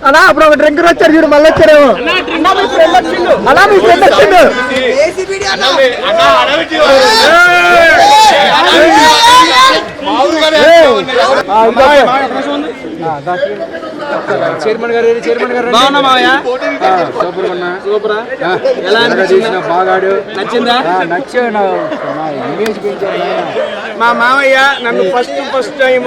అలా అప్పుడు ఒక డ్రింకర్ వచ్చారు చూడు, మళ్ళీ వచ్చారేమో. అలా మీ ఫ్రెండ్ వచ్చిండు. చైర్మన్ గారు బాగాడు నచ్చిందా? నచ్చాడు. మా మామయ్య నన్ను ఫస్ట్ టైం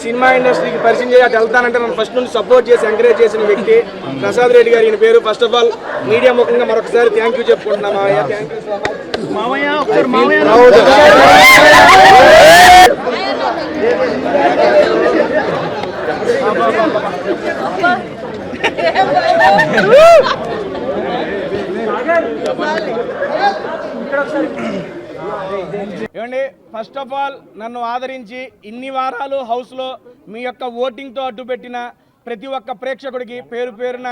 సినిమా ఇండస్ట్రీకి పరిచయం చేసి అటు వెళ్తానంటే నన్ను ఫస్ట్ నుంచి సపోర్ట్ చేసి ఎంకరేజ్ చేసిన వ్యక్తి ప్రసాద్ రెడ్డి గారు ఈయన పేరు. ఫస్ట్ ఆఫ్ ఆల్ మీడియా ముఖంగా మరొకసారి థ్యాంక్ యూ చెప్పుకుంటున్నా మామయ్య. థ్యాంక్ యూ సో మచ్ మామయ్య. ఏమండి, ఫస్ట్ ఆఫ్ ఆల్ నన్ను ఆదరించి ఇన్ని వారాలు హౌస్లో మీ యొక్క ఓటింగ్తో అడ్డుపెట్టిన ప్రతి ఒక్క ప్రేక్షకుడికి పేరు పేరున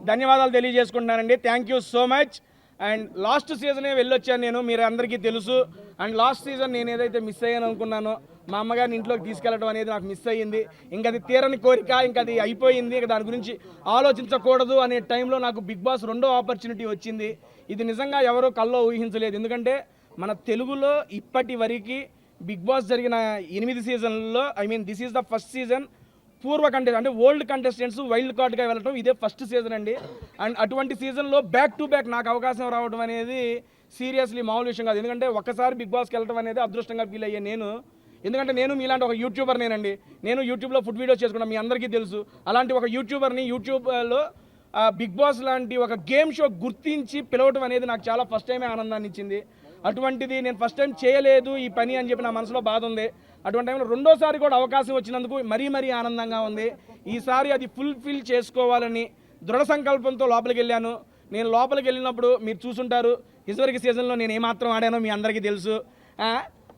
ధన్యవాదాలు తెలియజేసుకుంటున్నానండి. Thank you so much. And last సీజనే వెళ్ళొచ్చాను నేను, మీరు అందరికీ తెలుసు. అండ్ లాస్ట్ సీజన్ నేను ఏదైతే మిస్ అయ్యాను అనుకున్నానో మా అమ్మగారిని ఇంట్లోకి తీసుకెళ్ళడం అనేది నాకు మిస్ అయ్యింది. ఇంకా అది తీరని కోరిక, ఇంకా అది అయిపోయింది, ఇంకా దాని గురించి ఆలోచించకూడదు అనే టైంలో నాకు బిగ్ బాస్ 2వ ఆపర్చునిటీ వచ్చింది. ఇది నిజంగా ఎవరో కల్లో ఊహించలేదు. ఎందుకంటే మన తెలుగులో ఇప్పటి వరకు బిగ్ బాస్ జరిగిన 8 సీజన్లలో this is the first season పూర్వ కంటెస్ట్ అంటే ఓల్డ్ కంటెస్టెంట్స్ వైల్డ్ కార్డ్గా వెళ్ళడం ఇదే ఫస్ట్ సీజన్ అండి. అండ్ అటువంటి సీజన్లో బ్యాక్ టు బ్యాక్ నాకు అవకాశం రావడం అనేది సీరియస్లీ మామూలు విషయం కాదు. ఎందుకంటే ఒక్కసారి బిగ్ బాస్కి వెళ్ళడం అనేది అదృష్టంగా ఫీల్ అయ్యాను నేను. ఎందుకంటే నేను మీలాంటి ఒక యూట్యూబర్ నేనండి. నేను యూట్యూబ్లో ఫుడ్ వీడియోస్ చేసుకుంటాను, మీ అందరికీ తెలుసు. అలాంటి ఒక యూట్యూబర్ని యూట్యూబ్లో బిగ్ బాస్ లాంటి ఒక గేమ్ షో గుర్తించి పిలవటం అనేది నాకు చాలా ఫస్ట్ టైమే ఆనందాన్ని ఇచ్చింది. అటువంటిది నేను ఫస్ట్ టైం చేయలేదు ఈ పని అని చెప్పి నా మనసులో బాధ ఉంది. అటువంటి టైంలో రెండోసారి కూడా అవకాశం వచ్చినందుకు మరీ ఆనందంగా ఉంది. ఈసారి అది ఫుల్ఫిల్ చేసుకోవాలని దృఢ సంకల్పంతో లోపలికి వెళ్ళాను. నేను లోపలికి వెళ్ళినప్పుడు మీరు చూసుంటారు, ఇదివరకు సీజన్లో నేను ఏమాత్రం ఆడానో మీ అందరికీ తెలుసు.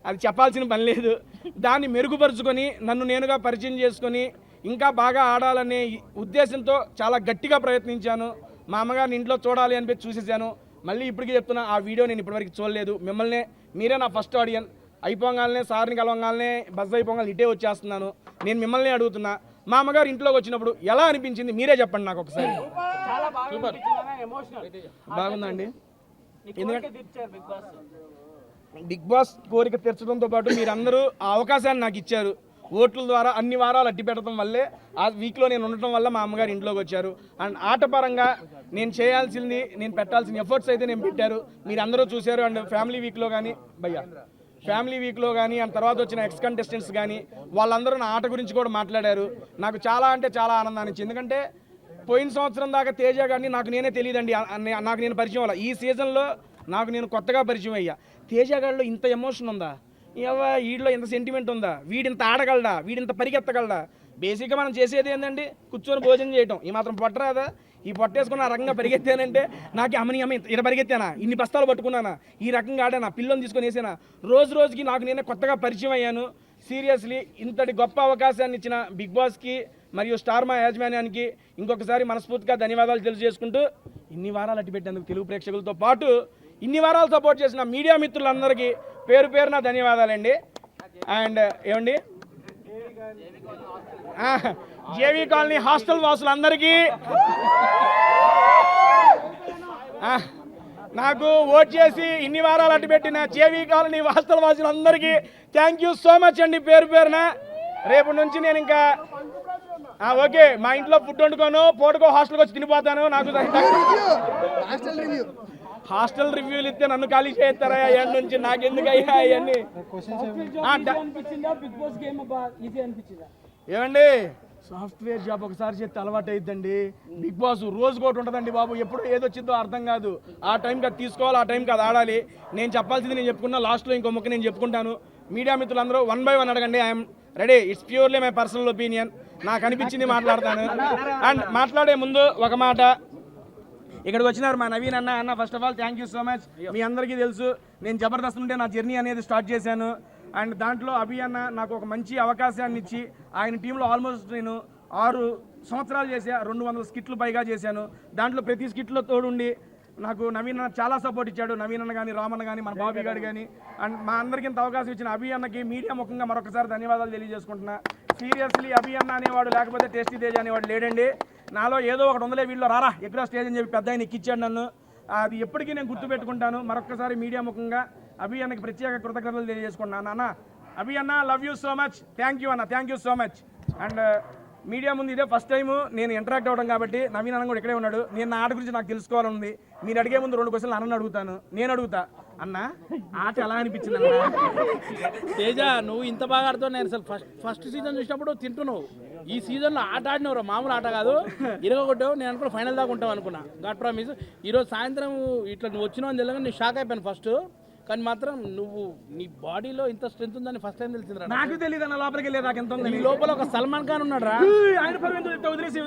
అది చెప్పాల్సిన పని లేదు. దాన్ని మెరుగుపరుచుకొని నన్ను నేనుగా పరిచయం చేసుకొని ఇంకా బాగా ఆడాలనే ఉద్దేశంతో చాలా గట్టిగా ప్రయత్నించాను. మా అమ్మగారిని ఇంట్లో చూడాలి అనిపించి చూసేసాను. మళ్ళీ ఇప్పటికీ చెప్తున్నా, ఆ వీడియో నేను ఇప్పటివరకు చూడలేదు. మిమ్మల్ని మీరే నా ఫస్ట్ ఆడియన్. అయిపోగానే సార్ని కలవగానే బస్ అయిపోగానే ఇటే వచ్చేస్తున్నాను. నేను మిమ్మల్ని అడుగుతున్నా, మా అమ్మగారు ఇంట్లోకి వచ్చినప్పుడు ఎలా అనిపించింది మీరే చెప్పండి నాకు ఒకసారి. సూపర్, బాగుందండి. ఎందుకంటే బిగ్ బాస్ కోరిక తీర్చడంతో పాటు మీరందరూ ఆ అవకాశాన్ని నాకు ఇచ్చారు. ఓట్ల ద్వారా అన్ని వారాలు అడ్డు పెట్టడం వల్లే ఆ వీక్లో నేను ఉండటం వల్ల మా అమ్మగారు ఇంట్లోకి వచ్చారు. అండ్ ఆటపరంగా నేను చేయాల్సింది, నేను పెట్టాల్సిన ఎఫర్ట్స్ అయితే నేను పెట్టారు, మీరు అందరూ చూశారు. అండ్ ఫ్యామిలీ వీక్లో కానీ అండ్ తర్వాత వచ్చిన ఎక్స్ కంటెస్టెంట్స్ కానీ వాళ్ళందరూ నా ఆట గురించి కూడా మాట్లాడారు. నాకు చాలా అంటే చాలా ఆనందాన్ని ఇచ్చింది. ఎందుకంటే పోయిన సంవత్సరం దాకా తేజ గారిని నాకు నేనే తెలియదండి, నాకు నేను పరిచయం అవ్వాలి. ఈ సీజన్లో నాకు నేను కొత్తగా పరిచయం అయ్యా. తేజ గారిలో ఇంత ఎమోషన్ ఉందా, వీడిలో ఇంత సెంటిమెంట్ ఉందా, వీడింత ఆడగలడా, వీడింత పరిగెత్తగలడా. బేసిక్గా మనం చేసేది ఏంటంటే కూర్చొని భోజనం చేయటం. ఈ మాత్రం పొట్టరాదా? ఈ పొట్టేసుకుని ఆ రకంగా పరిగెత్తానంటే నాకు అమ్మని ఇట పరిగెత్తానా, ఇన్ని బస్తాలు పట్టుకున్నానా, ఈ రకంగా ఆడానా, పిల్లల్ని తీసుకొని వేసానా. రోజుకి నాకు నేనే కొత్తగా పరిచయం అయ్యాను. సీరియస్లీ ఇంతటి గొప్ప అవకాశాన్ని ఇచ్చిన బిగ్ బాస్కి మరియు స్టార్ మా యాజమాన్యానికి ఇంకొకసారి మనస్ఫూర్తిగా ధన్యవాదాలు తెలియజేసుకుంటూ, ఇన్ని వారాలు అట్టి పెట్టేందుకు తెలుగు ప్రేక్షకులతో పాటు ఇన్ని వారాలు సపోర్ట్ చేసిన మీడియా మిత్రులందరికీ పేరు పేరున ధన్యవాదాలండి. అండ్ ఏమండి, జేవీ కాలనీ హాస్టల్ వాసులందరికీ, నాకు ఓట్ చేసి ఇన్ని వారాలు అడ్డు పెట్టిన జేవీ కాలనీ హాస్టల్ వాసులందరికీ థ్యాంక్ యూ సో మచ్ అండి పేరు పేరున. రేపు నుంచి నేను ఇంకా ఓకే, మా ఇంట్లో ఫుడ్ వండుకోను, పూటకో హాస్టల్కి వచ్చి తినిపోతాను. నాకు హాస్టల్ రివ్యూలు ఇస్తే నన్ను ఖాళీ చేస్తారా అయ్యాడి నుంచి, నాకెందుకు అయ్యా అవన్నీ. ఏమండి, సాఫ్ట్వేర్ జాబ్ ఒకసారి చేస్తే అలవాటు అయిద్దండి. బిగ్ బాస్ రోజుకోటి ఉంటుందండి బాబు, ఎప్పుడు ఏదొచ్చిందో అర్థం కాదు. ఆ టైంకి అది తీసుకోవాలి, ఆ టైంకి అది ఆడాలి. నేను చెప్పాల్సింది నేను చెప్పుకున్నా, లాస్ట్లో ఇంకో ముక్క నేను చెప్పుకుంటాను. మీడియా మిత్రులందరూ 1 by 1 అడగండి, I'm ready. It's purely my personal opinion, నాకు అనిపించింది మాట్లాడతాను. అండ్ మాట్లాడే ముందు ఒక మాట, ఇక్కడికి వచ్చినారు మా నవీన్ అన్న. First of all thank you so much. మీ అందరికీ తెలుసు నేను జబర్దస్త్ నుండి నా జర్నీ అనేది స్టార్ట్ చేశాను. అండ్ దాంట్లో అభి అన్న నాకు ఒక మంచి అవకాశాన్ని ఇచ్చి ఆయన టీంలో ఆల్మోస్ట్ నేను 6 సంవత్సరాలు చేశా. 200 స్కిట్లు పైగా చేశాను. దాంట్లో ప్రతి స్కిట్లో తోడుండి నాకు నవీన్ అన్న చాలా సపోర్ట్ ఇచ్చాడు. నవీన్ అన్న కానీ, రామన్న కానీ, మన బాబీ గారు కానీ. అండ్ మా అందరికీ ఇంత అవకాశం ఇచ్చిన అభి అన్నకి మీడియా ముఖంగా మరొకసారి ధన్యవాదాలు తెలియజేసుకుంటున్నా. సీరియస్లీ అభి అన్న అనేవాడు లేకపోతే టేస్టీ తేజ అనేవాడు లేడండి. నాలో ఏదో ఒకటి ఉందలే వీళ్ళు రారా ఎక్కడ స్టేజ్ అని చెప్పి పెద్ద ఆయన ఎక్కిచ్చాడు నన్ను. అది ఎప్పటికీ నేను గుర్తుపెట్టుకుంటాను. మరొక్కసారి మీడియా ముఖంగా అభి అన్నకి ప్రత్యేక కృతజ్ఞతలు తెలియజేసుకున్నాను. అన్న అభి అన్న, love you so much, thank you అన్న, thank you so much. And media ముందు ఇదే ఫస్ట్ టైం నేను ఇంటరాక్ట్ అవ్వడం కాబట్టి నవీన్ అన్న కూడా ఇక్కడే ఉన్నాడు. నేను నా ఆట గురించి నాకు తెలుసుకోవాలనుంది. మీరు అడిగే ముందు 2 క్వశ్చన్లు అన్నని అడుగుతాను. నేను అడుగుతా, అన్న ఆట ఎలా అనిపించింది అన్న? తేజ, నువ్వు ఇంత బాగా ఆడుతావు. నేను అసలు ఫస్ట్ సీజన్ చూసినప్పుడు తింటున్నావు. ఈ సీజన్లో ఆట ఆడినవరా, మామూలు ఆట కాదు. ఇరగొట్టావు. నేను అనుకున్నా ఫైనల్ దాకా ఉంటావు అనుకున్నా. God promise. ఈరోజు సాయంత్రం ఇట్లా నువ్వు వచ్చినావు అని తెలియగా నేను షాక్ అయిపోయాను ఫస్ట్. కానీ మాత్రం నువ్వు నీ బాడీలో ఇంత స్ట్రెంత్ ఉందని ఫస్ట్ టైం తెలిసిందిరా. నాకు తెలియదు అన్న, లోపలికి వెళ్ళే నాకు ఎంత ఉంది. నీ లోపల ఒక సల్మాన్ ఖాన్ ఉన్నాడు రా. ఆయన పర్వం వదిలేసి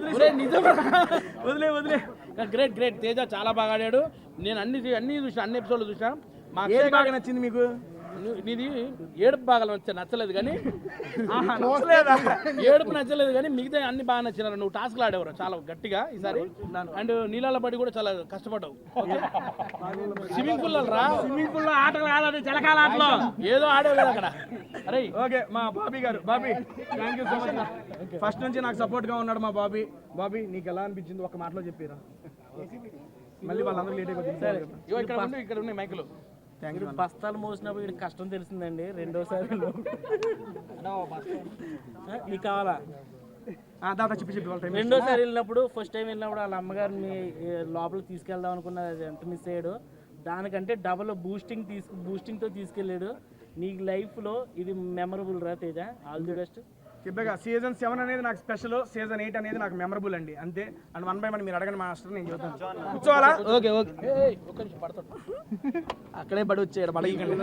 వదిలే. Great great. తేజ చాలా బాగా ఆడాడు. నేను అన్ని చూసాను, అన్ని ఎపిసోడ్లు చూసాను. ఏది బాగా నచ్చింది మీకు? నీది ఏడుపు బాగా నచ్చలేదు కానీ ఏడుపు నచ్చలేదు కానీ మిగతా అన్ని బాగా నచ్చినారు. నువ్వు టాస్క్లు ఆడేవారు చాలా గట్టిగా ఈసారి. అండ్ నీళ్ళ పడి కూడా చాలా కష్టపడ్డావు. స్విమ్మింగ్ పూల్ రా, స్విమ్మింగ్ పూల్ లో ఆటలు ఆడాలి, జలకాల ఆటలో ఏదో ఆడేవు కదా అక్కడ. అరే ఓకే, మా బాబీ గారు, Bobby thank you so much. First నుంచి నాకు సపోర్ట్ గా ఉన్నాడు మా బాబీ. బాబీ నీకు ఎలా అనిపించింది ఒక మాటలో చెప్పిరా, మళ్ళీ వాళ్ళందరూ లేట్ అయిపోతుంది. ఇక్కడ ఉన్నాయి మైకులు. బస్తాలు మోసినప్పుడు వీడికి కష్టం తెలిసిందండి. రెండోసారి నీకు కావాలా? రెండోసారి వెళ్ళినప్పుడు, ఫస్ట్ టైం వెళ్ళినప్పుడు వాళ్ళ అమ్మగారిని లోపలికి తీసుకెళ్దాం అనుకున్నది, అది ఎంత మిస్ అయ్యాడు. దానికంటే డబల్ బూస్టింగ్తో తీసుకెళ్ళాడు. నీకు లైఫ్లో ఇది మెమరబుల్ రా తేజ. All the best. చెప్పగా సీజన్ 7 అనేది నాకు స్పెషల్, సీజన్ 8 అనేది నాకు మెమరబుల్ అండి, అంతే. అండ్ 1 by 1 మీరు అడగండి మాస్టర్, నేను చెబుతాను. కూర్చోవాలా? ఓకే ఓకే, పడతాడు అక్కడే పడి వచ్చాడు పడగండి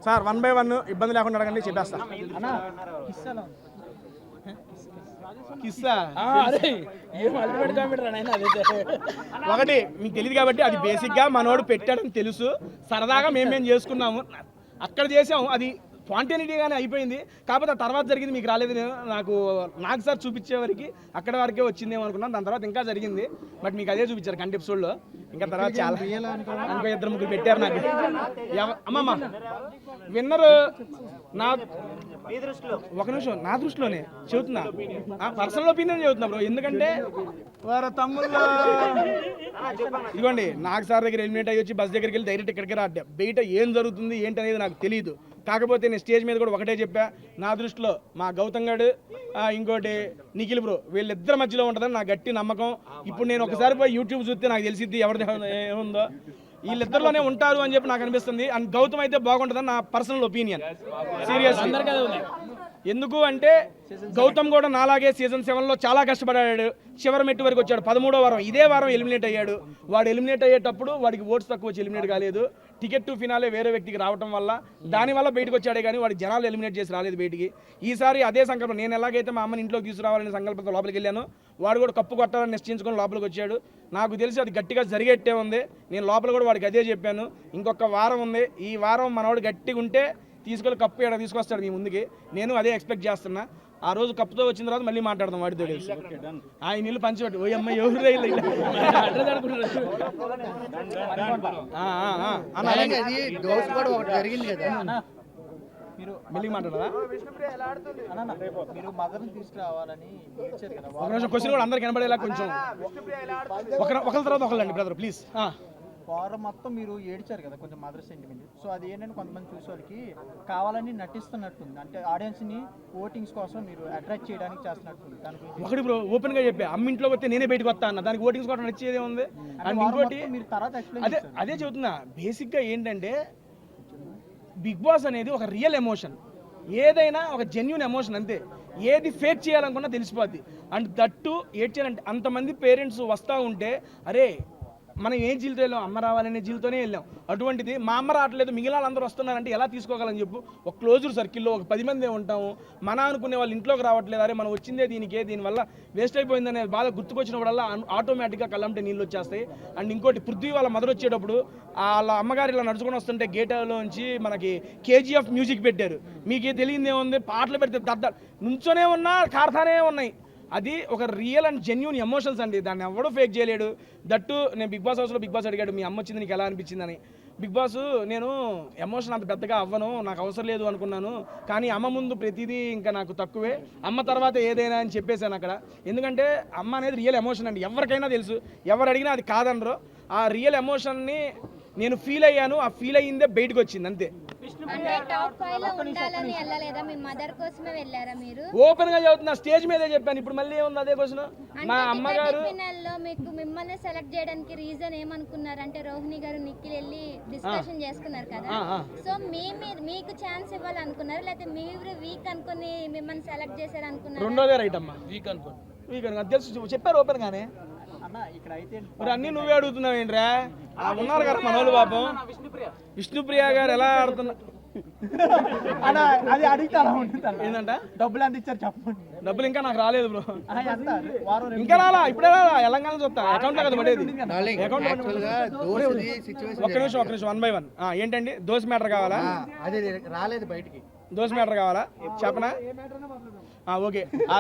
సార్. 1 by 1 ఇబ్బంది లేకుండా అడగండి, చెప్పేస్తా. ఒకటి మీకు తెలియదు కాబట్టి, అది బేసిక్గా మనోడు పెట్టాడని తెలుసు. సరదాగా మేమేం చేసుకున్నాము, అక్కడ చేసాము. అది స్పాంటేనిటీగానే అయిపోయింది. కాకపోతే ఆ తర్వాత జరిగింది మీకు రాలేదు. నాకు సార్ చూపించే వరకు అక్కడ వరకే వచ్చిందేమో అనుకున్నాను. దాని తర్వాత ఇంకా జరిగింది, బట్ మీకు అదే చూపించారు కంటి ఎపిసోడ్లో. ఇంకా తర్వాత చాలా ఇంకో 2-3 పెట్టారు నాకు. అమ్మమ్మ విన్నర్ నా ఒక నిమిషం, నా దృష్టిలోనే చెబుతున్నా, పర్సనల్ ఒపీనియన్ చెబుతున్నా బ్రో. ఎందుకంటే వారు తమ్ముళ్ళు ఇదిగోండి, నాకు సార్ దగ్గర ఎలిమినేట్ అయ్యి వచ్చి బస్ దగ్గరికి వెళ్ళి డైరెక్ట్ ఇక్కడికి రాడ్డా. బయట ఏం జరుగుతుంది ఏంటి అనేది నాకు తెలియదు. కాకపోతే నేను స్టేజ్ మీద కూడా ఒకటే చెప్పా, నా దృష్టిలో మా గౌతమ్ గడు ఇంకోటి నిఖిల్ బ్రో వీళ్ళిద్దరి మధ్యలో ఉంటుందని నా గట్టి నమ్మకం. ఇప్పుడు నేను ఒకసారి పోయి యూట్యూబ్ చూస్తే నాకు తెలిసిద్ది ఎవరిది ఏముందో. వీళ్ళిద్దరిలోనే ఉంటారు అని చెప్పి నాకు అనిపిస్తుంది. అండ్ గౌతమ్ అయితే బాగుంటుందని నా పర్సనల్ ఒపీనియన్. సీరియస్ ఎందుకు అంటే గౌతమ్ కూడా నాలాగే సీజన్ 7లో చాలా కష్టపడ్డాడు. చివరి మెట్టు వరకు వచ్చాడు. 13వ వారం ఇదే వారం ఎలిమినేట్ అయ్యాడు. వాడు ఎలిమినేట్ అయ్యేటప్పుడు వాడికి ఓట్స్ తక్కువ వచ్చి ఎలిమినేట్ కాలేదు. టికెట్ టు ఫినాలే వేరే వ్యక్తికి రావడం వల్ల దానివల్ల బయటకు వచ్చాడే కానీ వాడి జనాలు ఎలిమినేట్ చేసి రాలేదు బయటికి. ఈసారి అదే సంకల్పం, నేను ఎలాగైతే మా అమ్మని ఇంట్లోకి తీసుకురావాలనే సంకల్పంతో లోపలికి వెళ్ళాను, వాడు కూడా కప్పు కొట్టాలని నిశ్చయించుకొని లోపలికి వచ్చాడు. నాకు తెలిసి అది గట్టిగా జరిగేట్టే ఉంది. నేను లోపల కూడా వాడికి అదే చెప్పాను, ఇంకొక వారం ఉంది, ఈ వారం మనవాడు గట్టిగా ఉంటే తీసుకెళ్ళి కప్పు ఏడా తీసుకొస్తాడు మీ ముందుకి. నేను అదే ఎక్స్పెక్ట్ చేస్తున్నా. ఆ రోజు కప్పుతో వచ్చిన తర్వాత మళ్ళీ మాట్లాడదాం వాడితో కలిసి. ఆయన నీళ్ళు పంచిపెట్టు, ఓ అమ్మ ఎవరు మళ్ళీ మాట్లాడదా? ఒక నిమిషం, క్వశ్చన్ కూడా అందరికి కనబడేలా కొంచెం ఒకరి తర్వాత ఒకళ్ళండి బ్రదర్ ప్లీజ్. వారం మొత్తం మీరు ఏడ్చారు కదా కొంచెం మదర్ సెంటిమెంట్. సో అది ఏంటంటే కొంతమంది చూసే వాళ్ళకి కావాలని నటిస్తున్నట్టుంది, అంటే ఆడియన్స్ని ఓటింగ్స్ కోసం మీరు అట్రాక్ట్ చేయడానికి చేస్తున్నట్టుంది. దానికి ఒకటి బ్రో ఓపెన్ గా చెప్పా, అమ్మ ఇంట్లోకి వస్తే నేనే బయటకు వస్తా అన్న, దానికి ఓటింగ్స్ కోసం నచ్చేదే ఉంది. అండ్ ఇంకోటి మీరు తర్వాత ఎక్స్ప్లెయిన్ అదే చెబుతున్నా, బేసిక్గా ఏంటంటే బిగ్ బాస్ అనేది ఒక రియల్ ఎమోషన్. ఏదైనా ఒక జెన్యూన్ ఎమోషన్ అంతే. ఏది ఫేక్ చేయాలనుకున్నా తెలిసిపోద్ది. అండ్ దట్టు ఏడ్చారంటే అంతమంది పేరెంట్స్ వస్తూ ఉంటే, అరే మనం ఏ జీలతో వెళ్ళాం, అమ్మ రావాలనే జీలతోనే వెళ్ళాం. అటువంటిది మా అమ్మ రావట్లేదు మిగిలిన వాళ్ళందరూ వస్తున్నారంటే ఎలా తీసుకోగలని చెప్పు. ఒక క్లోజ్డ్ సర్కిల్లో ఒక 10 మందే ఉంటాము. మన అనుకునే వాళ్ళు ఇంట్లోకి రావట్లేదు, అరే మనం వచ్చిందే దీనికే, దీనివల్ల వేస్ట్ అయిపోయిందనే బాధ గుర్తుకొచ్చినప్పుడల్లా ఆటోమేటిక్గా కళ్ళంటే నీళ్ళు వచ్చేస్తాయి. అండ్ ఇంకోటి, పృథ్వీ వాళ్ళ మదర్ వచ్చేటప్పుడు వాళ్ళ అమ్మగారు ఇలా నడుచుకొని వస్తుంటే గేట్లోంచి మనకి KGF మ్యూజిక్ పెట్టారు. మీకు తెలియదు ఏముంది, పాటలు పెడితే నుంచోనే ఉన్నా కారుతానే ఉన్నాయి. అది ఒక రియల్ అండ్ జెన్యూన్ ఎమోషన్స్ అండి, దాన్ని ఎవడో ఫేక్ చేయలేడు. దట్టు నేను బిగ్ బాస్ హౌస్లో బిగ్ బాస్ అడిగాడు, మీ అమ్మ వచ్చింది నీకు ఎలా అనిపించిందని. బిగ్ బాస్ నేను ఎమోషన్ అంత పెద్దగా అవ్వను, నాకు అవసరం లేదు అనుకున్నాను, కానీ అమ్మ ముందు ప్రతిదీ ఇంకా నాకు తక్కువే, అమ్మ తర్వాత ఏదైనా అని చెప్పేశాను అక్కడ. ఎందుకంటే అమ్మ అనేది రియల్ ఎమోషన్ అండి, ఎవరికైనా తెలుసు, ఎవరు అడిగినా అది కాదనరు. ఆ రియల్ ఎమోషన్ని నేను ఫీల్ అయ్యాను, ఆ ఫీల్ అయ్యిందే బయటకు వచ్చింది అంతే. అంటే టాప్ 5 లో ఉండాలని వెళ్ళలేదా? మీ మదర్ కోసమే వెళ్ళారా మీరు? ఓపెన్ గా చదువుతున్నా, స్టేజ్ మీదే చెప్పాను, ఇప్పుడు మళ్ళీ ఏముంది అదే క్వశ్చన్. మా అమ్మగారు ఫైనల్లో మీకు మిమ్మల్ని సెలెక్ట్ చేయడానికి రీజన్ ఏమనుకున్నారు అంటే రోహిణి గారు నిఖిల్ వెళ్ళి డిస్కషన్ చేసుకున్నారు కదా, సో మీకు ఛాన్స్ ఇవ్వాలనుకున్నారు లేకపోతే మీరు వీక్ అనుకుని మిమ్మల్ని సెలెక్ట్ చేశారు అనుకున్నారు? రెండోదే రైట్ అమ్మా, వీక్ అనుకో వీక్ అనుకో తెలుసు, చెప్పారు ఓపెన్ గానే. అన్న ఇక్కడ అయితే మరి అన్నీ నువ్వే అడుగుతున్నావు ఏంట్రా? ఉన్నారు కదా మనోళ్ళు పాపం. విష్ణుప్రియ గారు ఎలా ఆడుతున్నా అన్న అది అడిగితే అలా ఉంటుంది అన్న. ఏంటంట డబ్బులు ఎంత ఇచ్చారు చెప్పండి. డబ్బులు ఇంకా నాకు రాలేదు బ్రో, ఎంత వారం ఇంకా రాలా, ఇప్పుడే రాలా, తెలంగాణ చూస్తా అకౌంట్ లో కదా పడేది. అకౌంట్ ఒక్క నిమిషం 1 by 1. ఏంటండి దోశ మ్యాటర్ కావాలా? అది రాలేదు బయటికి. దోశ మ్యాటర్ కావాలా చెప్పనా? ఓకే, ఆ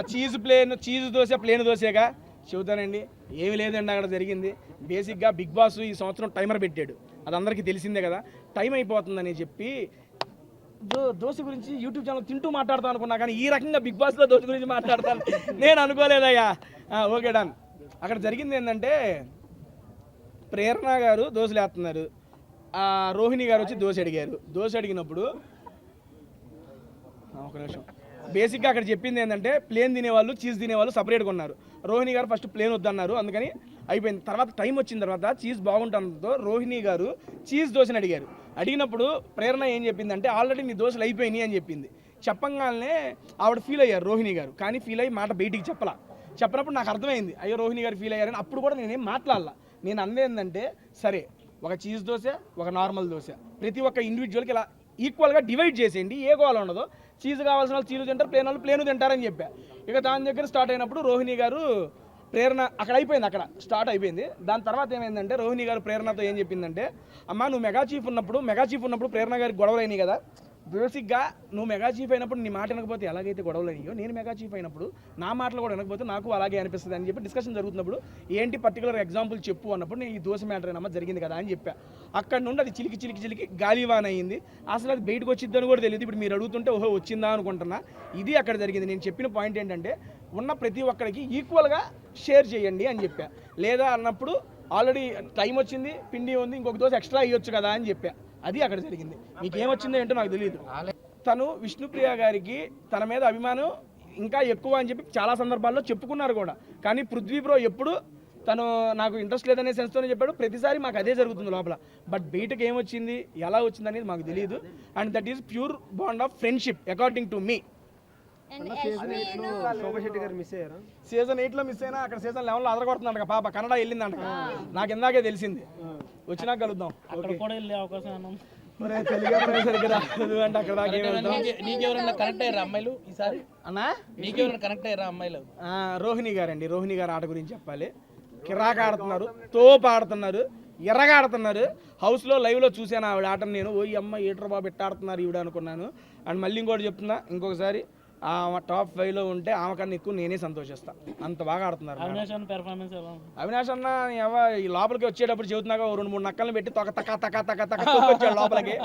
చీజ్ దోశ ప్లేన్ దోశగా చెబుతానండి. ఏమీ లేదండి అక్కడ జరిగింది. బేసిక్గా బిగ్ బాస్ ఈ సంవత్సరం టైమర్ పెట్టాడు, అది అందరికీ తెలిసిందే కదా. టైం అయిపోతుందని చెప్పి దోశ గురించి యూట్యూబ్ ఛానల్ తింటూ మాట్లాడతాను అనుకున్నా, కానీ ఈ రకంగా బిగ్ బాస్లో దోశ గురించి మాట్లాడతాను నేను అనుకోలేదయ్యా. Okay done. అక్కడ జరిగింది ఏంటంటే ప్రేరణ గారు దోశలు వేస్తున్నారు, రోహిణి గారు వచ్చి దోశ అడిగారు. దోశ అడిగినప్పుడు ఒక నిమిషం, బేసిక్గా అక్కడ చెప్పింది ఏంటంటే ప్లేన్ తినేవాళ్ళు చీజ్ తినేవాళ్ళు సపరేట్గా ఉన్నారు. రోహిణి గారు ఫస్ట్ ప్లేన్ వద్దన్నారు, అందుకని అయిపోయింది. తర్వాత టైం వచ్చిన తర్వాత చీజ్ బాగుంటుందో రోహిణి గారు చీజ్ దోశని అడిగారు. అడిగినప్పుడు ప్రేరణ ఏం చెప్పిందంటే ఆల్రెడీ నీ దోశలు అయిపోయినాయి అని చెప్పింది. చెప్పంగానే ఆవిడ ఫీల్ అయ్యారు రోహిణి గారు, కానీ ఫీల్ అయ్యి మాట బయటికి చెప్పనప్పుడు నాకు అర్థమైంది, అయ్యో రోహిణి గారు ఫీల్ అయ్యారని. అప్పుడు కూడా నేనేం మాట్లాడాల. నేను అందేందంటే సరే ఒక చీజ్ దోశ ఒక నార్మల్ దోశ ప్రతి ఒక్క ఇండివిజువల్కి ఇలా ఈక్వల్గా డివైడ్ చేసేయండి, ఏ గోల ఉండదు. చీజ్ కావాల్సిన వాళ్ళు చీజ్ తింటారు, ప్లేన్ వాళ్ళు ప్లేను తింటారని చెప్పా. ఇక దాని దగ్గర స్టార్ట్ అయినప్పుడు రోహిణి గారు ప్రేరణ అక్కడ అయిపోయింది, అక్కడ స్టార్ట్ అయిపోయింది. దాని తర్వాత ఏమైందంటే రోహిణి గారు ప్రేరణతో ఏం చెప్పిందంటే, అమ్మ నువ్వు మెగా చీఫ్ ఉన్నప్పుడు ప్రేరణ గారికి గొడవలు అయినాయి కదా, బేసిక్గా నువ్వు మెగా చీఫ్ అయినప్పుడు నీ మాట వినకపోతే ఎలాగైతే గొడవలు అయ్యో, నేను మెగా చీఫ్ అయినప్పుడు నా మాటలు కూడా వినకపోతే నాకు అలాగే అనిపిస్తుంది అని చెప్పి డిస్కషన్ జరుగుతున్నప్పుడు ఏంటి పర్టికులర్ ఎగ్జాంపుల్ చెప్పు అన్నప్పుడు నేను ఈ దోశ మ్యాటర్ అయినా జరిగింది కదా అని చెప్పా. అక్కడ నుండి అది చిలికి గాలివాన్ అయ్యింది. అసలు అది బయటకు వచ్చిద్దని కూడా తెలియదు. ఇప్పుడు మీరు అడుగుతుంటే ఓహో వచ్చిందా అనుకుంటున్నా. ఇది అక్కడ జరిగింది. నేను చెప్పిన పాయింట్ ఏంటంటే ఉన్న ప్రతి ఒక్కరికి ఈక్వల్గా షేర్ చేయండి అని చెప్పా. లేదా అన్నప్పుడు ఆల్రెడీ టైం వచ్చింది, పిండి ఉంది, ఇంకొక దోశ ఎక్స్ట్రా అయ్యొచ్చు కదా అని చెప్పా. అది అక్కడ జరిగింది. మీకు ఏమొచ్చిందో ఏంటో నాకు తెలియదు. తను విష్ణుప్రియ గారికి తన మీద అభిమానం ఇంకా ఎక్కువ అని చెప్పి చాలా సందర్భాల్లో చెప్పుకున్నారు కూడా, కానీ పృథ్వీ బ్రో ఎప్పుడు తను నాకు ఇంట్రెస్ట్ లేదనే సెన్స్తోనే చెప్పాడు. ప్రతిసారి మాకు అదే జరుగుతుంది లోపల. బట్ బయటకు ఏమొచ్చింది ఎలా వచ్చింది అనేది మాకు తెలియదు. And that is pure bond of friendship according to me. Season 8 లో మిస్ అయినా అక్కడ సీజన్ 11 లో అదరగొడుతున్నాడు పాప, కన్నడ వెళ్ళిందంట. నాకు ఇందాకే తెలిసింది, వచ్చినాక కలుద్దాం. అక్కడ కూడా వెళ్ళే అవకాశం అన్నాం. నీకెవరైనా కనెక్ట్ అయ్యారా అమ్మాయిలు ఈసారి? అన్నా నీకెవరైనా కనెక్ట్ అయ్యారా అమ్మాయిలు? రోహిణి గారండి, రోహిణి గారు ఆట గురించి చెప్పాలి. కిరాక ఆడుతున్నారు, తోపు ఆడుతున్నారు, ఎర్రగా ఆడుతున్నారు. హౌస్లో లైవ్లో చూశాను ఆవిడ ఆటను. నేను ఓ ఈ అమ్మ ఏటర్ బాబు ఎట్ట ఆడుతున్నారు ఈవిడ అనుకున్నాను. అండ్ మళ్ళీ ఇంకోటి చెప్తున్నా, ఇంకొకసారి టాప్ 5 లో ఉంటే ఆమె కన్నా ఎక్కువ నేనే సంతోషిస్తాను, అంత బాగా ఆడుతున్నారు. అవినాష్ అన్న ఈ లోపలికి వచ్చేటప్పుడు చెబుతున్నాక 2-3 నక్కలను పెట్టి వచ్చాడు లోపలికి.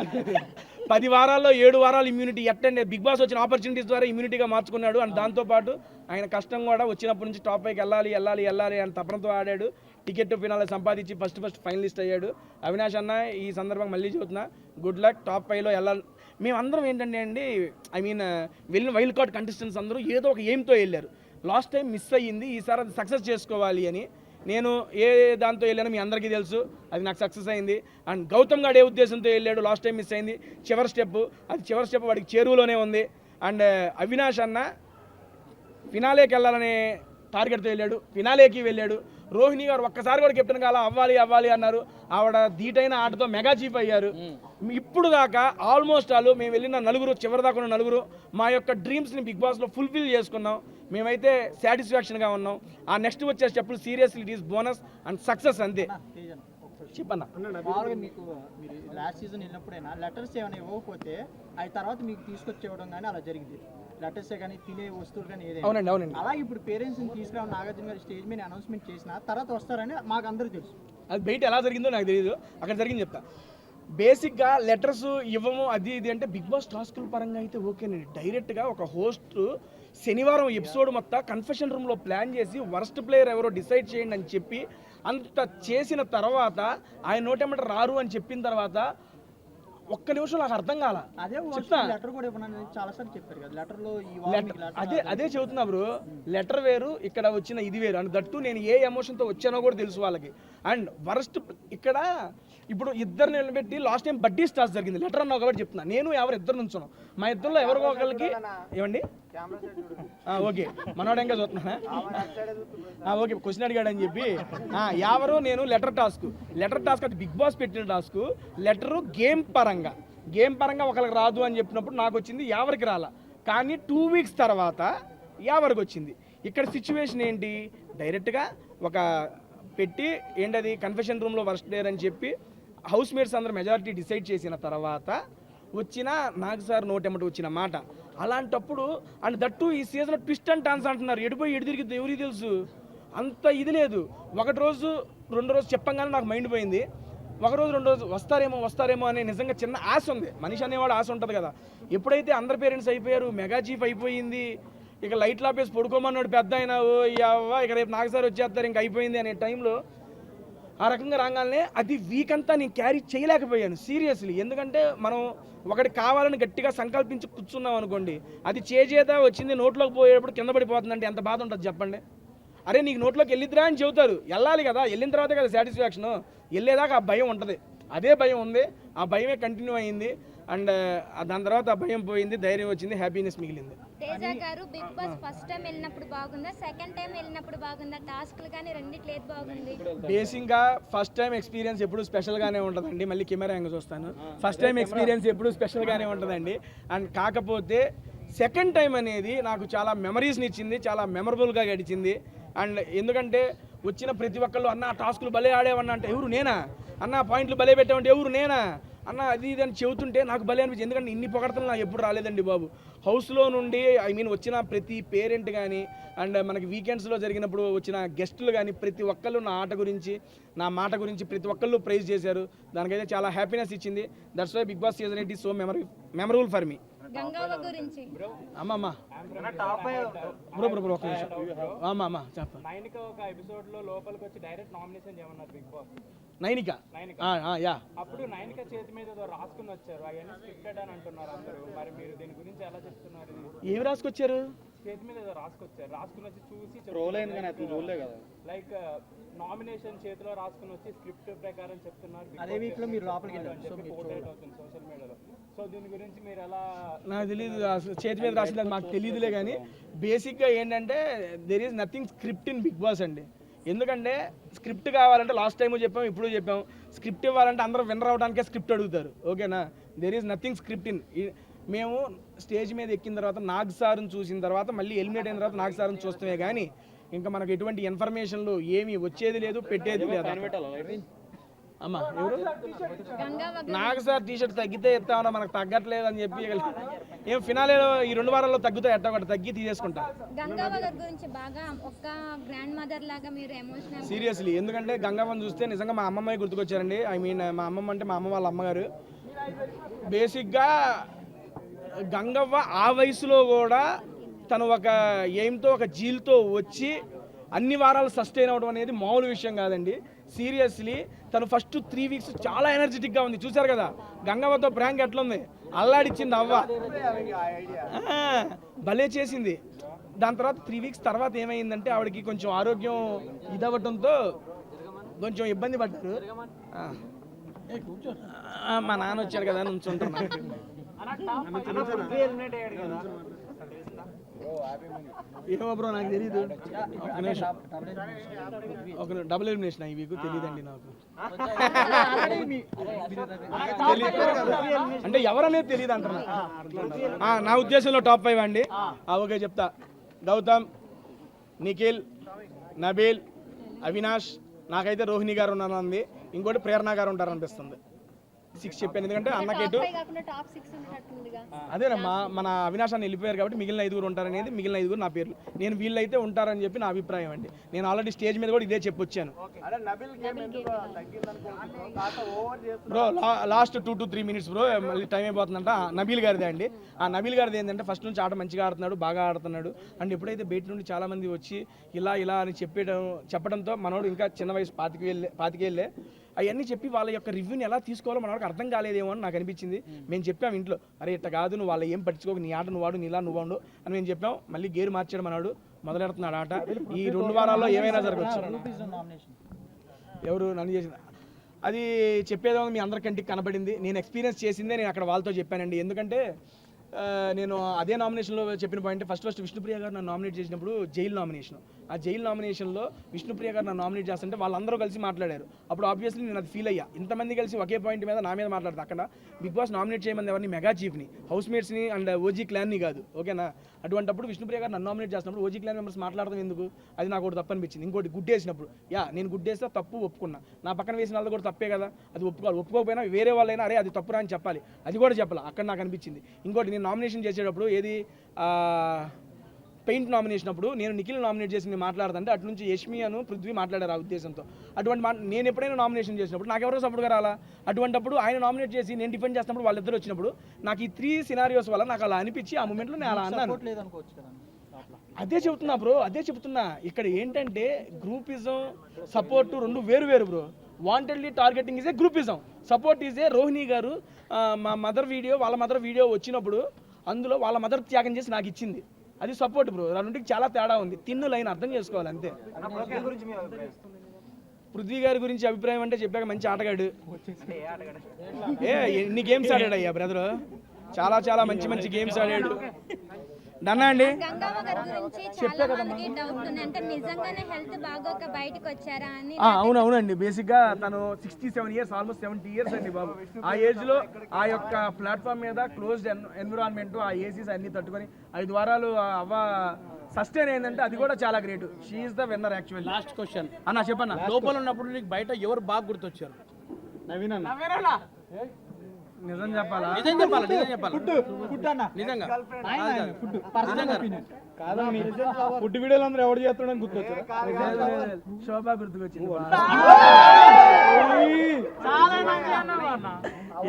10 వారాల్లో 7 వారాలు ఇమ్యూనిటీ ఎట్టండి బిగ్ బాస్ వచ్చిన ఆపర్చునిటీస్ ద్వారా ఇమ్యూనిటీగా మార్చుకున్నాడు. అండ్ దాంతోపాటు ఆయన కష్టం కూడా వచ్చినప్పటి నుంచి టాప్ 5కి వెళ్ళాలి అని తపనతో ఆడాడు. టికెట్ ఫినాలే సంపాదించి ఫస్ట్ ఫైనలిస్ట్ అయ్యాడు. అవినాష్ అన్న ఈ సందర్భంగా మళ్ళీ చెబుతున్నా, గుడ్ లక్. టాప్ 5లో వెళ్ళాలి. మేమందరం ఏంటంటే అండి, ఐ మీన్ వెళ్ళిన వైల్డ్ కార్డ్ కంటెస్టెంట్స్ అందరూ ఏదో ఒక ఎయిమ్తో వెళ్ళారు. లాస్ట్ టైం మిస్ అయ్యింది, ఈసారి అది సక్సెస్ చేసుకోవాలి అని. నేను ఏ దాంతో వెళ్ళానో మీ అందరికీ తెలుసు, అది నాకు సక్సెస్ అయింది. అండ్ గౌతమ్ గారు ఏ ఉద్దేశంతో వెళ్ళాడు, లాస్ట్ టైం మిస్ అయింది. చివరి స్టెప్ వాడికి చేరువలోనే ఉంది. అండ్ అవినాష్ అన్న ఫినాలేకి వెళ్ళాలనే టార్గెట్తో వెళ్ళాడు, ఫినాలేకి వెళ్ళాడు. రోహిణి గారు ఒక్కసారి కూడా కెప్టెన్ కాల అవ్వాలి అన్నారు. ఆవిడ ధీటైన ఆటతో మెగా చీఫ్ అయ్యారు. ఇప్పుడు దాకా ఆల్మోస్ట్ మేము వెళ్ళిన చివరి దాకా ఉన్న నలుగురు మా యొక్క డ్రీమ్స్ని బిగ్ బాస్లో ఫుల్ఫిల్ చేసుకున్నాం. మేమైతే సాటిస్ఫాక్షన్గా ఉన్నాం. ఆ నెక్స్ట్ వచ్చే స్టెప్పులు seriously it is bonus and success అంతే. చెప్పన్నా మామూలుగా మీకు మీరు లాస్ట్ సీజన్ వెళ్ళినప్పుడైనా లెటర్స్ ఏమైనా ఇవ్వకపోతే అవి తర్వాత మీకు తీసుకొచ్చేవడం కానీ అలా జరిగింది. లెటర్సే కానీ తినే వస్తువులు కానీ ఏదైనా. అవునండి. అలాగే ఇప్పుడు పేరెంట్స్ని తీసుకురావడం నాగార్జున గారు స్టేజ్ మీద అనౌన్స్మెంట్ చేసిన తర్వాత వస్తారని మాకు అందరూ తెలుసు. అది బయట ఎలా జరిగిందో నాకు తెలియదు, అక్కడ జరిగింది చెప్తా. బేసిక్గా లెటర్స్ ఇవ్వము అది ఇది అంటే బిగ్ బాస్ టాస్కుల పరంగా అయితే ఓకేనండి. డైరెక్ట్గా ఒక హోస్ట్ శనివారం ఎపిసోడ్ మొత్తం కన్ఫెషన్ రూమ్లో ప్లాన్ చేసి వర్స్ట్ ప్లేయర్ ఎవరో డిసైడ్ చేయండి అని చెప్పి అంత చేసిన తర్వాత ఆయన నోటెమ్మట రారు అని చెప్పిన తర్వాత ఒక్క నిమిషం నాకు అర్థం కాల. అదే చెప్తా. లెటర్ కూడా ఇవ్వనని చాలాసార్లు చెప్పారు కదా, లెటర్లో ఈ అదే చెబుతున్నా బ్రో. లెటర్ వేరు, ఇక్కడ వచ్చిన ఇది వేరు. అండ్ దట్టు నేను ఏ ఎమోషన్తో వచ్చానో కూడా తెలుసు వాళ్ళకి. అండ్ వరస్ట్ ఇక్కడ ఇప్పుడు ఇద్దరు నిలబెట్టి లాస్ట్ టైం బడ్డీ స్టార్స్ జరిగింది. లెటర్ అన్నావు కాబట్టి చెప్తున్నా. నేను ఎవరు ఇద్దరు నుంచున్నాం, మా ఇద్దరులో ఎవరికో ఒకరికి ఏమండి ఓకే మనోడు ఇంకా చూస్తున్నా ఓకే క్వశ్చన్ అడిగాడు అని చెప్పి ఎవరు నేను లెటర్ టాస్క్ అది బిగ్ బాస్ పెట్టిన టాస్క్. లెటరు గేమ్ పరంగా ఒకరికి రాదు అని చెప్పినప్పుడు నాకు వచ్చింది, ఎవరికి రాలా. కానీ 2 వీక్స్ తర్వాత ఎవరికి వచ్చింది. ఇక్కడ సిచ్యువేషన్ ఏంటి, డైరెక్ట్గా ఒక పెట్టి ఏంటది కన్ఫెషన్ రూమ్లో వర్స్ట్ ప్లేయర్ అని చెప్పి హౌస్ మేట్స్ అందరూ మెజారిటీ డిసైడ్ చేసిన తర్వాత వచ్చిన నాగ్ సార్ నోటెమ్మటి వచ్చిన మాట. అలాంటప్పుడు అండ్ దట్టు ఈ సీజన్ ట్విస్ట్ అండ్ టాన్స్ అంటున్నారు. ఎడిపోయి ఎడి తిరిగిద్ది ఎవరికి తెలుసు, అంత ఇది లేదు. ఒకటి రోజు 2 రోజు చెప్పంగానే నాకు మైండ్ పోయింది. ఒక రోజు 2 రోజు వస్తారేమో అని నిజంగా చిన్న ఆశ ఉంది. మనిషి అనేవాడు ఆశ ఉంటుంది కదా. ఎప్పుడైతే అందరు పేరెంట్స్ అయిపోయారు, మెగా చీఫ్ అయిపోయింది, ఇక లైట్లు ఆపేసి పడుకోమన్నాడు పెద్ద అయినా ఇక రేపు నాగ్ సార్ వచ్చేస్తారు ఇంక అయిపోయింది అనే టైంలో ఆ రకంగా రాగానే అది వీక్ అంతా నేను క్యారీ చేయలేకపోయాను సీరియస్లీ. ఎందుకంటే మనం ఒకటి కావాలని గట్టిగా సంకల్పించి కూర్చున్నాం అనుకోండి, అది చేత వచ్చింది నోట్లోకి పోయేటప్పుడు కింద పడిపోతుందంటే ఎంత బాధ ఉంటుంది చెప్పండి. అరే నీకు నోట్లోకి వెళ్ళిద్దిరా అని చెబుతారు, వెళ్ళాలి కదా, వెళ్ళిన తర్వాతే కదా సాటిస్ఫాక్షన్. వెళ్ళేదాకా ఆ భయం ఉంటుంది, అదే భయం ఉంది, ఆ భయమే కంటిన్యూ అయ్యింది. అండ్ దాని తర్వాత ఆ భయం పోయింది, ధైర్యం వచ్చింది, హ్యాపీనెస్ మిగిలింది. తేజ గారు బిగ్ బాస్ ఫస్ట్ టైం వెళ్ళినప్పుడు బాగుందా, సెకండ్ టైం వెళ్ళినప్పుడు బాగుందా, టాస్క్లు కానీ రెండిట్లో ఏది బాగుంది? బేసిక్గా ఫస్ట్ టైం ఎక్స్పీరియన్స్ ఎప్పుడు స్పెషల్గానే ఉంటుందండి. మళ్ళీ కెమెరా యాంగిల్ చూస్తాను. ఫస్ట్ టైం ఎక్స్పీరియన్స్ ఎప్పుడు స్పెషల్గానే ఉంటుందండి. అండ్ కాకపోతే సెకండ్ టైం అనేది నాకు చాలా మెమరీస్ని ఇచ్చింది, చాలా మెమరబుల్గా గడిచింది. అండ్ ఎందుకంటే వచ్చిన ప్రతి ఒక్కళ్ళు అన్న టాస్కులు భలే ఆడేవన్నా అంటే ఎవరు నేనా, అన్న పాయింట్లు భలే పెట్టామంటే ఎవరు నేనా, అన్న అది ఇది అని చెబుతుంటే నాకు భలే అనిపించింది. ఎందుకంటే ఇన్ని పొగడతలు నాకు ఎప్పుడు రాలేదండి బాబు. హౌస్లో నుండి వచ్చిన ప్రతి పేరెంట్ కానీ అండ్ మనకి వీకెండ్స్లో జరిగినప్పుడు వచ్చిన గెస్టులు కానీ ప్రతి ఒక్కళ్ళు నా ఆట గురించి నా మాట గురించి ప్రతి ఒక్కళ్ళు ప్రైజ్ చేశారు. దానికైతే చాలా హ్యాపీనెస్ ఇచ్చింది. That's why Big Boss season 8 is so memorable for me. Gangavva గురించి అమ్మమ్మ బ్రో ఒక నిమిషం అమ్మ చెప్ప నైనిక ఒక ఎపిసోడ్ లో లోపలికి వచ్చి డైరెక్ట్ నామినేషన్ చేయమన్నారు బిగ్ బాస్. నైనిక యా అప్పుడు నైనిక చేతి మీద ఏదో రాసుకుని వచ్చారు, అవన్నీ స్క్రిప్టెడ్ అని అంటున్నారు అందరూ. మరి మీరు దీని గురించి ఎలా చెప్తున్నారు? ఏమి రాసుకొచ్చారు? చేతి మీద ఏదో రాసుకొచ్చారు, రాసుకుని వచ్చి చూసి రోల్ అయింది కానీ అతను రోలే కదా. లైక్ నామినేషన్ చేతిలో రాసుకుని వచ్చి స్క్రిప్ట్ ప్రకారం చెప్తున్నారు. అదే వీక్ లో మీరు లోపలికి వెళ్ళారు, సో మీరు పోర్ట్రేట్ అవుతుంది సోషల్ మీడియాలో. సో దీని గురించి మీరు ఎలా? నాకు తెలియదు, చేతి మీద రాసింది మాకు తెలియదులే. కానీ బేసిక్గా ఏంటంటే there is nothing script in Big Boss అండి. ఎందుకంటే స్క్రిప్ట్ కావాలంటే లాస్ట్ టైం చెప్పాం, ఇప్పుడు చెప్పాం, స్క్రిప్ట్ ఇవ్వాలంటే అందరూ విన్నర్ అవడానికే స్క్రిప్ట్ అడుగుతారు. ఓకేనా, there is nothing script in. మేము స్టేజ్ మీద ఎక్కిన తర్వాత నాగ్ సార్ని చూసిన తర్వాత మళ్ళీ ఎలిమినేట్ అయిన తర్వాత నాగ్ సార్ని చూస్తామే కానీ ఇంకా మనకు ఎటువంటి ఇన్ఫర్మేషన్లు ఏమీ వచ్చేది లేదు, పెట్టేది లేదు. అమ్మా ఎవరు నాగ్ సార్ టీషర్ట్ తగ్గితే ఎత్తామన్నా, మనకు తగ్గట్లేదు అని చెప్పి ఏం ఫినాలేలో ఈ 2 వారాల్లో తగ్గుతాయి, ఎట్టా ఒకటి తగ్గి తీసేసుకుంటా. గంగవ్వ గారి గురించి బాగా ఒక గ్రాండ్ మదర్ లాగా మీరు ఎమోషనల్ సీరియస్లీ. ఎందుకంటే గంగవ్వని చూస్తే నిజంగా మా అమ్మమ్మ గుర్తుకొచ్చారండి. ఐ మీన్ మా అమ్మమ్మ అంటే మా అమ్మ వాళ్ళ అమ్మగారు. బేసిక్గా గంగవ్వ ఆ వయసులో కూడా తను ఒక ఎయిమ్తో ఒక జీల్తో వచ్చి అన్ని వారాలు సస్టైన్ అవ్వడం అనేది మామూలు విషయం కాదండి. సీరియస్లీ తను ఫస్ట్ 3 వీక్స్ చాలా ఎనర్జెటిక్గా ఉంది. చూశారు కదా గంగవ్వతో ప్రాంక్ ఎట్లుంది, అల్లాడిచ్చింది అవ్వ, భలే చేసింది. దాని తర్వాత 3 వీక్స్ తర్వాత ఏమైందంటే ఆవిడకి కొంచెం ఆరోగ్యం ఇదవ్వటంతో కొంచెం ఇబ్బంది పడ్డారు. మా నాన్న వచ్చాడు కదా నుంచుంటున్నా. ఏమో బ్రో నాకు తెలీదు. ఒక డబుల్ ఎలిమినేషన్ ఈ వీక్ తెలియదండి నాకు. అంటే ఎవరనేది తెలియదు అంటున్నా. నా ఉద్దేశంలో టాప్ 5 అండి. ఓకే చెప్తా. గౌతమ్, నిఖిల్, నబీల్, అవినాష్, నాకైతే రోహిణి గారు ఉన్నారంది, ఇంకోటి ప్రేరణ గారు ఉంటారనిపిస్తుంది. 6 చెప్పాను, ఎందుకంటే అన్నకేటు కాకుండా టాప్ 6 ఉండేటట్టుందిగా. అదేనమ్మా మన అవినాష్ అన్న వెళ్ళిపోయారు కాబట్టి మిగిలిన 5 ఉంటారనేది, మిగిలిన 5 నా పేర్లు. నేను వీళ్ళైతే ఉంటారని చెప్పి నా అభిప్రాయం అండి. నేను ఆల్రెడీ స్టేజ్ మీద కూడా ఇదే చెప్పొచ్చాను bro. Last 2 to 3 minutes bro, మళ్ళీ టైం అయిపోతుందంట. నబీల్ గారిదే అండి. ఆ నబీల్ గారిది ఏంటంటే ఫస్ట్ నుంచి ఆట మంచిగా ఆడుతున్నాడు, బాగా ఆడుతున్నాడు. అండ్ ఎప్పుడైతే బయట నుండి చాలా మంది వచ్చి ఇలా అని చెప్పడంతో మనోడు ఇంకా చిన్న వయసు 25 ఏళ్ళే అవన్నీ చెప్పి వాళ్ళ యొక్క రివ్యూని ఎలా తీసుకోవాలో మనకు అర్థం కాలేదేమో అని నాకు అనిపించింది. మేము చెప్పాము ఇంట్లో, అరే ఇట్లా కాదు, నువ్వు వాళ్ళ ఏం పట్టించుకోక, నీ ఆట నువ్వు వాడు, నీలా నువ్వు వాడు అని మేము చెప్పాం. మళ్ళీ గేరు మార్చాడు మనవాడు, మొదలెడుతున్నాడు ఆట. ఈ 2 వారాల్లో ఏమైనా జరగచ్చు. ఎవరు నన్ను చేసింది అది చెప్పేదో మీ అందరికంటికి కనబడింది. నేను ఎక్స్పీరియన్స్ చేసిందే నేను అక్కడ వాళ్ళతో చెప్పానండి. ఎందుకంటే నేను అదే నామినేషన్లో చెప్పిన పాయింట్, ఫస్ట్ విష్ణుప్రియ గారు నన్ను నామినేట్ చేసినప్పుడు జైలు నామినేషన్, ఆ జైలు నామినేషన్లో విష్ణుప్రియ గారు నన్ను నామినేట్ చేస్తుంటే వాళ్ళందరూ కలిసి మాట్లాడారు. అప్పుడు ఆబ్వియస్లీ నేను అది ఫీల్ అయ్యా, ఇంతమంది కలిసి ఒకే పాయింట్ మీద నా మీద మాట్లాడతాను. అక్కడ బిగ్ బాస్ నామినేట్ చేయమని ఎవరిని, మెగా చీఫ్ని, హౌస్ మేట్స్ని అండ్ ఓజీ క్లాన్ని కాదు, ఓకేనా? అటువంటిప్పుడు విష్ణుప్రియ గారు నన్ను నామినేట్ చేసినప్పుడు ఓజీ క్లాన్ మెంబర్స్ మాట్లాడడం ఎందుకు, అది నాకు ఒకటి తప్పు అనిపించింది. ఇంకోటి గుడ్డేసినప్పుడు, నేను గుడ్డేస్తే తప్పు ఒప్పుకున్నా, నా పక్కన వేసిన వాళ్ళు కూడా తప్పే కదా, అది ఒప్పుకోకపోయినా వేరే వాళ్ళైనా అరే అది తప్పురా అని చెప్పాలి, అది కూడా చెప్పాలి. అక్కడ నాకు అనిపించింది. ఇంకోటి నేను నామినేషన్ చేసేటప్పుడు ఏది పెయింట్ నామినేషన్ అప్పుడు నేను నిఖిల్ నామినేట్ చేసి నేను మాట్లాడుతుంటే అటు నుంచి యష్మి అను పృథ్వీ మాట్లాడారు ఆ ఉద్దేశంతో. అటువంటి నేను ఎప్పుడైనా నామినేషన్ చేసినప్పుడు నాకు ఎవరో సపోర్ట్గా రాలా, అటువంటిప్పుడు ఆయన నామినేట్ చేసి నేను డిఫెండ్ చేసినప్పుడు వాళ్ళిద్దరు వచ్చినప్పుడు నాకు ఈ 3 సినారియోస్ వల్ల నాకు అలా అనిపించి ఆ మూమెంట్లో నేను అలా అన్నాను. అదే చెబుతున్నా బ్రో, అదే చెబుతున్నా. ఇక్కడ ఏంటంటే గ్రూపిజం, సపోర్ట్ 2 వేరు bro. Wantedly targeting is a groupism, support is a Rohini గారు మా మదర్ వీడియో, వాళ్ళ మదర్ వీడియో వచ్చినప్పుడు అందులో వాళ్ళ మదర్ త్యాగం చేసి నాకు ఇచ్చింది, అది సపోర్ట్ బ్రో. రెండింటికి చాలా తేడా ఉంది. తిన్ను లైన్ అర్థం చేసుకోవాలి అంతే. పృథ్వీ గారి గురించి అభిప్రాయం అంటే చెప్పాక మంచి ఆటగాడు, ఎన్ని గేమ్స్ ఆడాడు అయ్యా బ్రదరు, చాలా మంచి గేమ్స్ ఆడాడు. నన్నా అండి గంగవ్వ గారి గురించి చాలా మందికి డౌట్ ఉంది, అంటే నిజంగానే హెల్త్ బాగోక బయటకు వచ్చారా అని. అవునండి. బేసిక్గా తను 67 years, ఆల్మోస్ట్ 70 years అండి బాబు. ఆ ఏజ్లో ఆ యొక్క ప్లాట్ఫామ్ మీద క్లోజ్డ్ ఎన్విరాన్మెంట్, ఆ ఏసీస్ అన్ని తట్టుకొని 5 వారాలు అవ్వ సస్టైన్ అయిందంటే అది కూడా చాలా great. She is the winner actually. Last question అన్న చెప్పన్నా, లోపల ఉన్నప్పుడు నీకు బయట ఎవరు బాగా గుర్తొచ్చారు? నిజం చెప్పాలా? నిజం చెప్పాలా? నిజంగా ఫుడ్ వీడియోలు అందరూ ఎవరు చేస్తాడని గుర్తొచ్చారు? శోభా గుర్తుకొచ్చింది.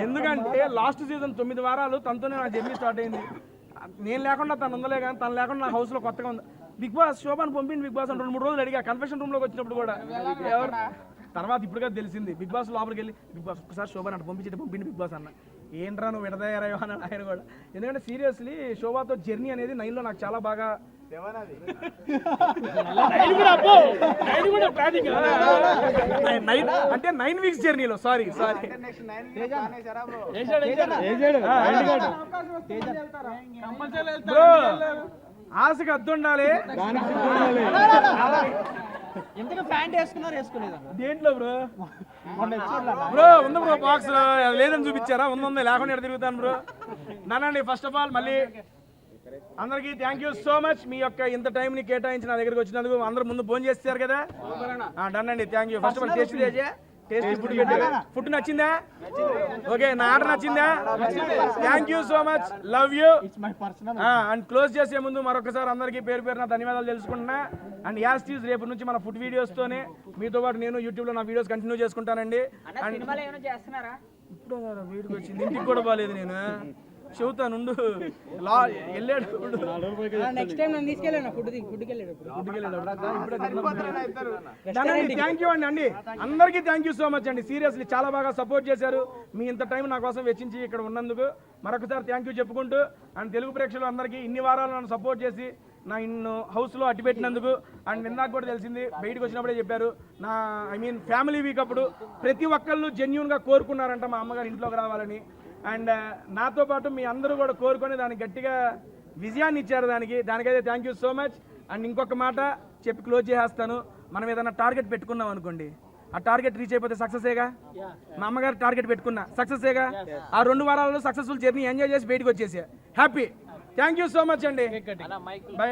ఎందుకంటే లాస్ట్ సీజన్ 9 వారాలు తనతోనే నా జర్నీ స్టార్ట్ అయింది. నేను లేకుండా తను ఉందలే కానీ తను లేకుండా నా హౌస్లో కొత్తగా ఉంది. బిగ్ బాస్ శోభాను పంపింది బిగ్ బాస్ అని 2-3 రోజులు అడిగా. కన్ఫెషన్ రూమ్లోకి వచ్చినప్పుడు కూడా ఎవరు తర్వాత ఇప్పుడుగా తెలిసింది. బిగ్ బాస్ లోపలికి వెళ్ళి బిగ్ బాస్ ఒకసారి శోభాని అటు పంపిండి బిగ్ బాస్ అన్న, ఏంట్రా నువ్వు విడదయ్యారో అని ఆయన కూడా. ఎందుకంటే సీరియస్లీ శోభాతో జర్నీ అనేది 9లో నాకు చాలా బాగా అంటే 9 weeks జర్నీలో సారీ బ్రో. ఆశకు అద్దు ఉండాలి. దేంట్లో బ్రో? ఉంది బ్రో బాక్స్ లేదని చూపించారా? ఉంది లేకుండా ఎక్కడ తిరుగుతాను బ్రో. నానండి ఫస్ట్ ఆఫ్ ఆల్ మళ్ళీ అందరికీ థ్యాంక్ యూ సో మచ్. మీ యొక్క ఇంత టైంని కేటాయించి నా దగ్గరికి వచ్చినందుకు. అందరూ ముందు ఫోన్ చేస్తారు కదా, డన్ అండి. Thank you. First of all taste food నచ్చిందా? ఓకే, నా ఆర్డర్ నచ్చిందా? Thank you so much, love you. And close చేసే ముందు మరొకసారి అందరికీ పేరు పేరున ధన్యవాదాలు తెలుసుకుంటున్నా. అండ్ యాస్టీస్ రేపు నుంచి మన ఫుడ్ వీడియోస్తోనే మీతో పాటు నేను యూట్యూబ్లో నా వీడియోస్ కంటిన్యూ చేసుకుంటానండి. అండ్ ఇప్పుడు వీడికి వచ్చింది, ఇంటికి కూడా బాగాలేదు, నేను చెబుతాను వెళ్ళాడు. థ్యాంక్ యూ అండి. అందరికీ థ్యాంక్ యూ సో మచ్ అండి. సీరియస్లీ చాలా బాగా సపోర్ట్ చేశారు. మీ ఇంత టైం నా కోసం వెచ్చించి ఇక్కడ ఉన్నందుకు మరొకసారి థ్యాంక్ యూ చెప్పుకుంటూ, అండ్ తెలుగు ప్రేక్షకులు అందరికీ ఇన్ని వారాలు నన్ను సపోర్ట్ చేసి నా ఇన్ను హౌస్లో అట్టి పెట్టినందుకు. అండ్ నిన్నాకు కూడా తెలిసింది, బయటకు వచ్చినప్పుడే చెప్పారు, నా ఫ్యామిలీ వీక్ అప్పుడు ప్రతి ఒక్కళ్ళు జెన్యూన్గా కోరుకున్నారంట మా అమ్మగారు ఇంట్లోకి రావాలని. అండ్ నాతో పాటు మీ అందరూ కూడా కోరుకొని దానికి గట్టిగా విజయాన్ని ఇచ్చారు. దానికైతే thank you so much. And ఇంకొక మాట చెప్పి క్లోజ్ చేసేస్తాను. మనం ఏదైనా టార్గెట్ పెట్టుకున్నాం అనుకోండి, ఆ టార్గెట్ రీచ్ అయిపోతే సక్సెసేగా. మా అమ్మగారు టార్గెట్ పెట్టుకున్నా, సక్సెసేగా. ఆ 2 వారాల్లో సక్సెస్ఫుల్ జర్నీ ఎంజాయ్ చేసి బయటకు వచ్చేసా, happy. Thank you so much అండి. బై.